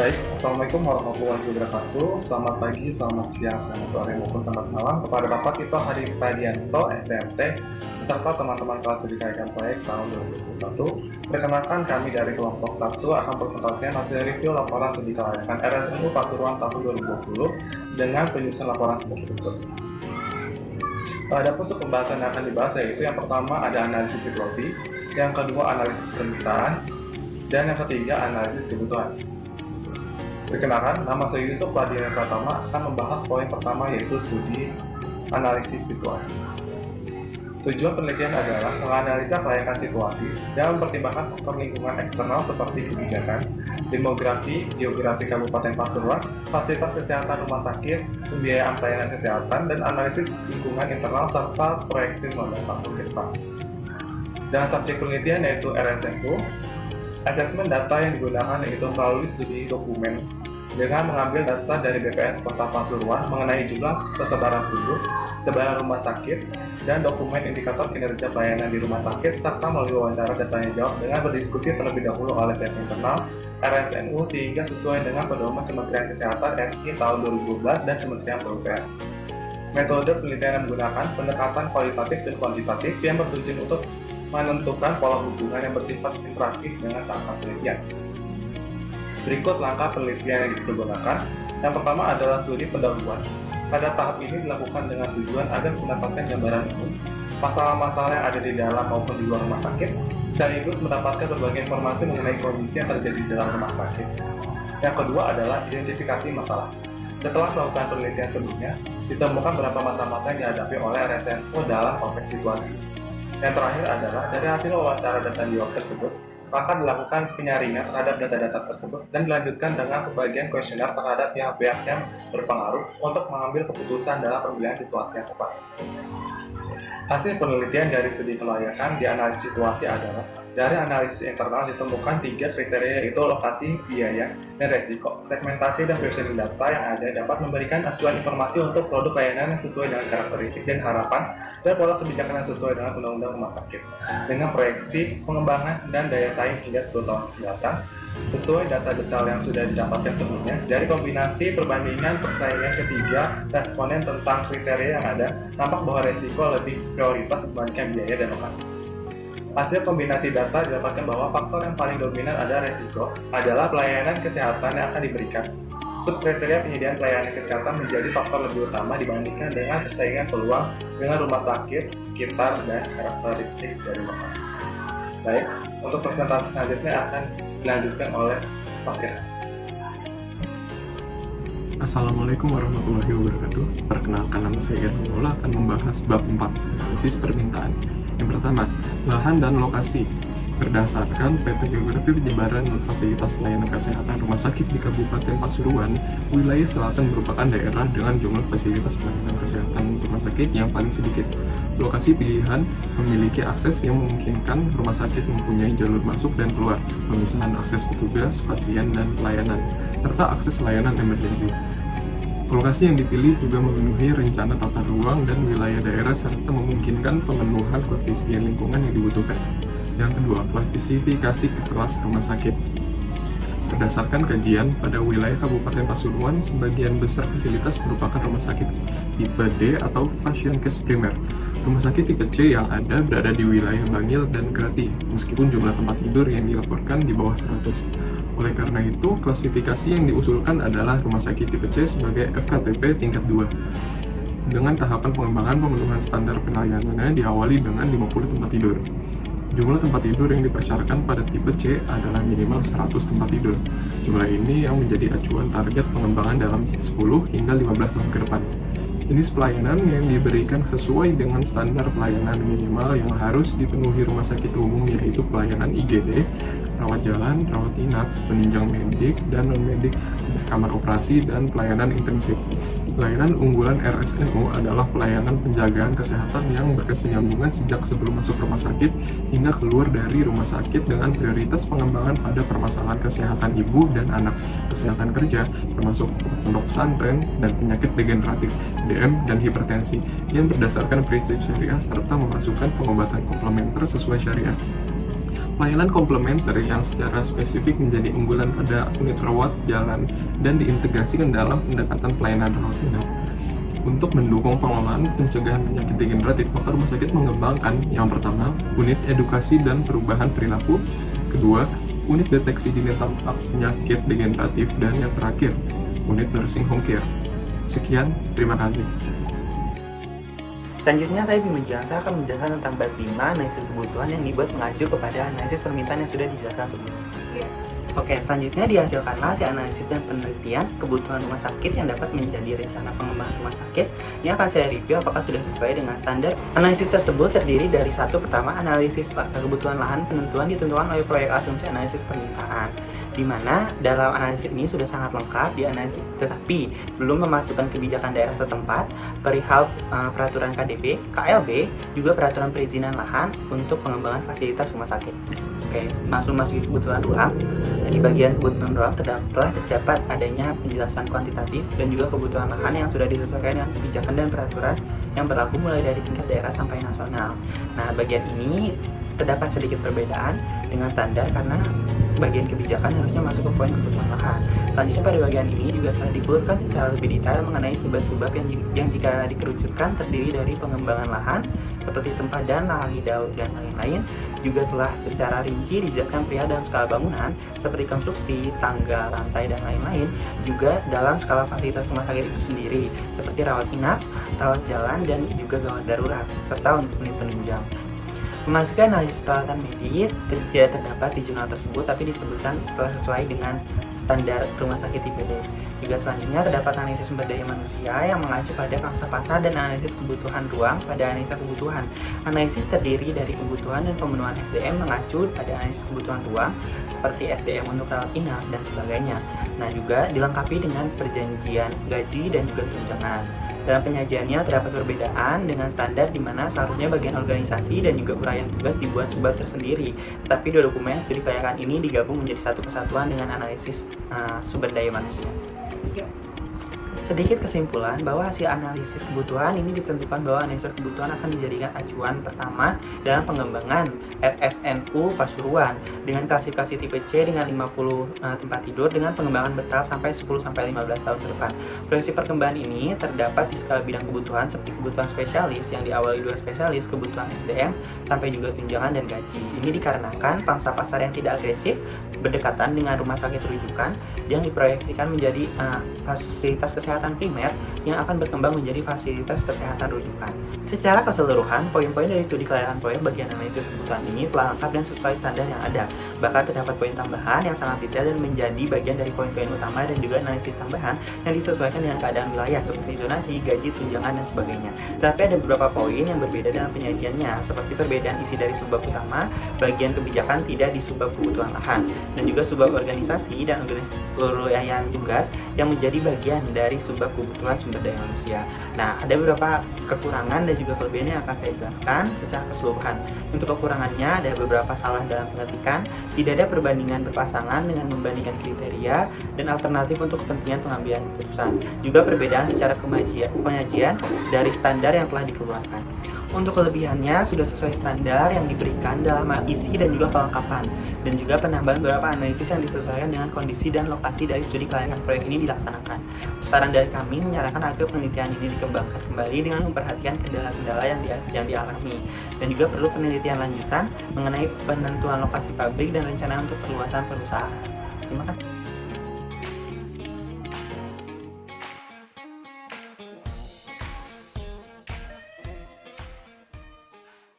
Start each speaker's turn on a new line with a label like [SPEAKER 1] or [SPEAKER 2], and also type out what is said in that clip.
[SPEAKER 1] Baik, Assalamualaikum warahmatullahi wabarakatuh. Selamat pagi, selamat siang, selamat sore, maupun selamat malam kepada Bapak Tito Hadi Padianto, STMT, beserta teman-teman kelas studi KIK Proyek tahun 2021. Perkenalkan, kami dari kelompok 1 akan presentasikan hasil review laporan studi kelayakan RSNU Pasuruan tahun 2020 dengan penyusunan laporan seperti berikut. Ada pusuk pembahasan yang akan dibahas, yaitu yang pertama ada analisis situasi, yang kedua analisis permintaan, dan yang ketiga analisis kebutuhan. Perkenalkan, nama saya Yusuf Padian Pratama akan membahas poin pertama, yaitu studi analisis situasi. Tujuan penelitian adalah menganalisa kelayakan situasi dan mempertimbangkan faktor lingkungan eksternal seperti kebijakan, demografi, geografi Kabupaten Pasuruan, fasilitas kesehatan rumah sakit, pembiayaan pelayanan kesehatan, dan analisis lingkungan internal serta proyeksi 15 tahun ke depan. Dan subjek penelitian yaitu RSNU. Asesmen data yang digunakan yaitu melalui studi dokumen dengan mengambil data dari BPS Kota Pasuruan mengenai jumlah persebaran penduduk, sebaran rumah sakit, dan dokumen indikator kinerja pelayanan di rumah sakit, serta melalui wawancara dan tanya jawab dengan berdiskusi terlebih dahulu oleh pihak internal RSNU sehingga sesuai dengan pedoman Kementerian Kesehatan RI tahun 2012 dan Kementerian PUPR. Metode penelitian yang menggunakan pendekatan kualitatif dan kuantitatif yang bertujuan untuk menentukan pola hubungan yang bersifat interaktif dengan tahapan penelitian. Berikut langkah penelitian yang digunakan. Yang pertama adalah studi pendahuluan. Pada tahap ini dilakukan dengan tujuan agar mendapatkan gambaran umum masalah-masalah yang ada di dalam maupun di luar rumah sakit, sekaligus mendapatkan berbagai informasi mengenai kondisi yang terjadi di dalam rumah sakit. Yang kedua adalah identifikasi masalah. Setelah melakukan penelitian sebelumnya, ditemukan beberapa masalah-masalah yang dihadapi oleh RSNU dalam konteks situasi. Yang terakhir adalah dari hasil wawancara dan tanya jawab tersebut, maka dilakukan penyaringan terhadap data-data tersebut dan dilanjutkan dengan pembagian kuesioner terhadap pihak-pihak yang berpengaruh untuk mengambil keputusan dalam pemilihan situasi yang tepat. Hasil penelitian dari studi kelayakan di analisis situasi adalah dari analisis internal ditemukan 3 kriteria, yaitu lokasi, biaya, dan resiko. Segmentasi dan positioning data yang ada dapat memberikan acuan informasi untuk produk layanan yang sesuai dengan karakteristik dan harapan dan pola kebijakan yang sesuai dengan undang-undang rumah sakit dengan proyeksi pengembangan dan daya saing hingga 10 tahun mendatang sesuai data detail yang sudah didapatkan sebelumnya. Dari kombinasi perbandingan persaingan ketiga responden tentang kriteria yang ada, nampak bahwa resiko lebih prioritas dibandingkan biaya dan lokasi. Hasil kombinasi data didapatkan bahwa faktor yang paling dominan ada resiko adalah pelayanan kesehatan yang akan diberikan. Subkriteria penyediaan pelayanan kesehatan menjadi faktor lebih utama dibandingkan dengan persaingan peluang dengan rumah sakit, sekitar, dan karakteristik dari lokasi. Baik, untuk presentasi selanjutnya akan dilanjutkan oleh Mas Irhan.
[SPEAKER 2] Assalamualaikum warahmatullahi wabarakatuh. Perkenalkan, nama saya Irhan Maula akan membahas bab 4, analisis permintaan. Yang pertama, lahan dan lokasi. Berdasarkan peta geografi penyebaran fasilitas pelayanan kesehatan rumah sakit di Kabupaten Pasuruan, wilayah selatan merupakan daerah dengan jumlah fasilitas pelayanan kesehatan rumah sakit yang paling sedikit. Lokasi pilihan memiliki akses yang memungkinkan rumah sakit mempunyai jalur masuk dan keluar, pemisahan akses petugas, pasien, dan pelayanan, serta akses layanan emergensi. Lokasi yang dipilih juga memenuhi rencana tata ruang dan wilayah daerah serta memungkinkan pemenuhan koefisien lingkungan yang dibutuhkan. Yang kedua, klasifikasi kelas rumah sakit. Berdasarkan kajian, pada wilayah Kabupaten Pasuruan, sebagian besar fasilitas merupakan rumah sakit tipe D atau Fashiankes primer. Rumah sakit tipe C yang ada berada di wilayah Bangil dan Grati, meskipun jumlah tempat tidur yang dilaporkan di bawah 100. Oleh karena itu, klasifikasi yang diusulkan adalah rumah sakit tipe C sebagai FKTP tingkat 2. Dengan tahapan pengembangan pemenuhan standar pelayanannya diawali dengan 50 tempat tidur. Jumlah tempat tidur yang dipersyaratkan pada tipe C adalah minimal 100 tempat tidur. Jumlah ini yang menjadi acuan target pengembangan dalam 10 hingga 15 tahun ke depan. Jenis pelayanan yang diberikan sesuai dengan standar pelayanan minimal yang harus dipenuhi rumah sakit umum, yaitu pelayanan IGD, rawat jalan, rawat inap, penunjang medik dan non-medik, kamar operasi, dan pelayanan intensif. Pelayanan unggulan RSNU adalah pelayanan penjagaan kesehatan yang berkesinambungan sejak sebelum masuk rumah sakit hingga keluar dari rumah sakit dengan prioritas pengembangan pada permasalahan kesehatan ibu dan anak, kesehatan kerja, termasuk pondok pesantren, dan penyakit degeneratif, DM, dan hipertensi, yang berdasarkan prinsip syariah serta memasukkan pengobatan komplementer sesuai syariah. Layanan komplementer yang secara spesifik menjadi unggulan pada unit rawat jalan dan diintegrasikan dalam pendekatan pelayanan rawat inap. Untuk mendukung pengelolaan pencegahan penyakit degeneratif, maka rumah sakit mengembangkan yang pertama, unit edukasi dan perubahan perilaku, kedua, unit deteksi dini tampak penyakit degeneratif, dan yang terakhir, unit nursing home care. Sekian, terima kasih.
[SPEAKER 3] Selanjutnya saya akan menjelaskan tentang bab 5 analisis kebutuhan yang dibuat mengacu kepada analisis permintaan yang sudah dijelaskan sebelumnya. Oke, selanjutnya dihasilkanlah si analisis dan penelitian kebutuhan rumah sakit yang dapat menjadi rencana pengembangan rumah sakit yang akan saya review apakah sudah sesuai dengan standar. Analisis tersebut terdiri dari pertama, analisis kebutuhan lahan penentuan ditentukan oleh proyek asumsi analisis permintaan, di mana dalam analisis ini sudah sangat lengkap dianalisis, tetapi belum memasukkan kebijakan daerah setempat, perihal peraturan KDP, KLB, juga peraturan perizinan lahan untuk pengembangan fasilitas rumah sakit. Oke, masuk kebutuhan ruang. Di bagian kebutuhan ruang telah terdapat adanya penjelasan kuantitatif dan juga kebutuhan lahan yang sudah disesuaikan dengan kebijakan dan peraturan yang berlaku mulai dari tingkat daerah sampai nasional. Nah, bagian ini terdapat sedikit perbedaan dengan standar karena bagian kebijakan harusnya masuk ke poin kebutuhan lahan. Selanjutnya pada bagian ini juga telah diurutkan secara lebih detail mengenai sebab-sebab yang jika dikerucutkan terdiri dari pengembangan lahan seperti sempadan, lahan hidau, dan lain-lain. Juga telah secara rinci dijelaskan perihal dalam skala bangunan seperti konstruksi, tangga, lantai, dan lain-lain. Juga dalam skala fasilitas rumah sakit itu sendiri seperti rawat inap, rawat jalan, dan juga gawat darurat serta untuk unit penunjang. Memasuki analisis peralatan medis tidak terdapat di jurnal tersebut, tapi disebutkan telah sesuai dengan standar rumah sakit IPD. Juga selanjutnya terdapat analisis sumber daya manusia yang mengacu pada pangsa pasar dan analisis kebutuhan ruang pada analisa kebutuhan. Analisis terdiri dari kebutuhan dan pemenuhan SDM mengacu pada analisis kebutuhan ruang seperti SDM untuk rawat inap dan sebagainya. Nah, juga dilengkapi dengan perjanjian gaji dan juga tunjangan. Dalam penyajiannya terdapat perbedaan dengan standar di mana seharusnya bagian organisasi dan juga uraian tugas dibuat subbab tersendiri. Tetapi dua dokumen studi kelayakan ini digabung menjadi satu kesatuan dengan analisis sumber daya manusia. Sedikit kesimpulan bahwa hasil analisis kebutuhan ini ditentukan bahwa analisis kebutuhan akan dijadikan acuan pertama dalam pengembangan RSNU Pasuruan dengan klasifikasi tipe C dengan 50 tempat tidur dengan pengembangan bertahap sampai 10-15 tahun ke depan. Proyeksi perkembangan ini terdapat di skala bidang kebutuhan seperti kebutuhan spesialis yang diawali 2 spesialis, kebutuhan SDM, sampai juga tunjangan dan gaji. Ini dikarenakan pangsa pasar yang tidak agresif berdekatan dengan rumah sakit rujukan yang diproyeksikan menjadi fasilitas kesehatan primer yang akan berkembang menjadi fasilitas kesehatan rujukan. Secara keseluruhan, poin-poin dari studi kelayakan proyek bagian analisis kebutuhan ini telah lengkap dan sesuai standar yang ada. Bahkan terdapat poin tambahan yang sangat detail dan menjadi bagian dari poin-poin utama dan juga analisis tambahan yang disesuaikan dengan keadaan wilayah seperti zonasi, gaji, tunjangan, dan sebagainya. Tetapi ada beberapa poin yang berbeda dalam penyajiannya, seperti perbedaan isi dari subbab utama, bagian kebijakan tidak di subbab kebutuhan lahan, dan juga subbab organisasi dan uraian tugas yang menjadi bagian dari subbab kebutuhan sumber daya manusia. Nah, ada beberapa kekurangan dan juga kelebihan yang akan saya jelaskan secara keseluruhan. Untuk kekurangannya ada beberapa salah dalam pengetikan, tidak ada perbandingan berpasangan dengan membandingkan kriteria dan alternatif untuk kepentingan pengambilan keputusan. Juga perbedaan secara penyajian dari standar yang telah dikeluarkan. Untuk kelebihannya sudah sesuai standar yang diberikan dalam isi dan juga kelengkapan, dan juga penambahan beberapa analisis yang disesuaikan dengan kondisi dan lokasi dari studi kelayakan proyek ini dilaksanakan. Saran dari kami menyarankan agar penelitian ini dikembangkan kembali dengan memperhatikan kendala-kendala yang dialami, dan juga perlu penelitian lanjutan mengenai penentuan lokasi pabrik dan rencana untuk perluasan perusahaan. Terima kasih.